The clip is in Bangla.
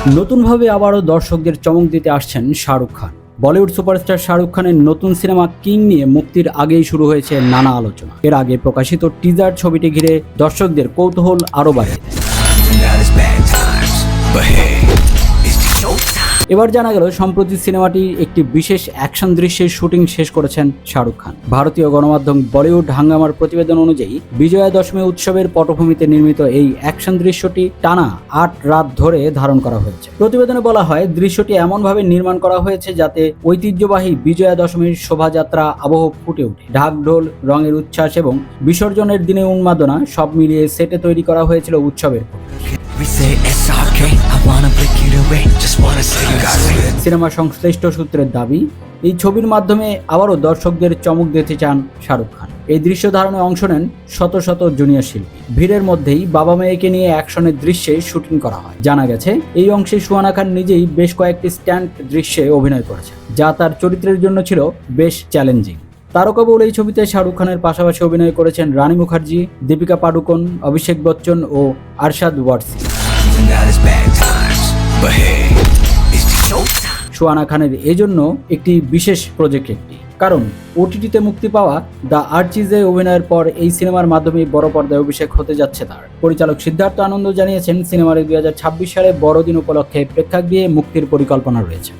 নতুনভাবে আবারও দর্শকদের চমক দিতে আসছেন শাহরুখ খান। বলিউড সুপারস্টার শাহরুখ খানের নতুন সিনেমা কিং নিয়ে মুক্তির আগেই শুরু হয়েছে নানা আলোচনা। এর আগে প্রকাশিত টিজার ছবিটি ঘিরে দর্শকদের কৌতূহল আরও বাড়িয়ে দেয়। এবার জানা গেল সম্প্রতি সিনেমাটি একটি বিশেষ অ্যাকশন দৃশ্যের শুটিং শেষ করেছেন শাহরুখ খান। ভারতীয় গণমাধ্যম বলিউড হাঙ্গামার প্রতিবেদন অনুযায়ী বিজয়া দশমী উৎসবের পটভূমিতে নির্মিত এই অ্যাকশন দৃশ্যটি টানা 8 রাত ধরে ধারণ করা হয়েছে। প্রতিবেদনে বলা হয়, দৃশ্যটি এমনভাবে নির্মাণ করা হয়েছে যাতে ঐতিহ্যবাহী বিজয়া দশমীর শোভাযাত্রা আবহ ফুটে ওঠে। ঢাক ঢোল, রঙের উচ্ছ্বাস এবং বিসর্জনের দিনে উন্মাদনা সব মিলিয়ে সেটে তৈরি করা হয়েছিল উৎসবের। সিনেমা সংশ্লিষ্ট সূত্রের দাবি, এই ছবির মাধ্যমে আবারও দর্শকদের চমক দিতে চান শাহরুখ খান। এই দৃশ্য ধারণে অংশ নেন শত শত জুনিয়র শিল্পী। ভিড়ের মধ্যেই বাবা মেয়েকে নিয়ে অ্যাকশনের দৃশ্যে শুটিং করা হয়। জানা গেছে, এই অংশে সুহানা খান নিজেই বেশ কয়েকটি স্ট্যান্ড দৃশ্যে অভিনয় করেছেন, যা তার চরিত্রের জন্য ছিল বেশ চ্যালেঞ্জিং। তারকাবহুল এই ছবিতে শাহরুখ খানের পাশাপাশি অভিনয় করেছেন রানী মুখার্জি, দীপিকা পাডুকোন, অভিষেক বচ্চন ও আরশাদ ওয়ারসি। সুহানা খানের এজন্য একটি বিশেষ প্রজেক্ট, কারণ ওটিটিতে মুক্তি পাওয়া দ্য আর্চিজে অভিনয়ের পর এই সিনেমার মাধ্যমে বড় পর্দায় অভিষেক হতে যাচ্ছে তার। পরিচালক সিদ্ধার্থ আনন্দ জানিয়েছেন, সিনেমার 2026 সালে বড়দিন উপলক্ষে প্রেক্ষাগৃহে মুক্তির পরিকল্পনা রয়েছে।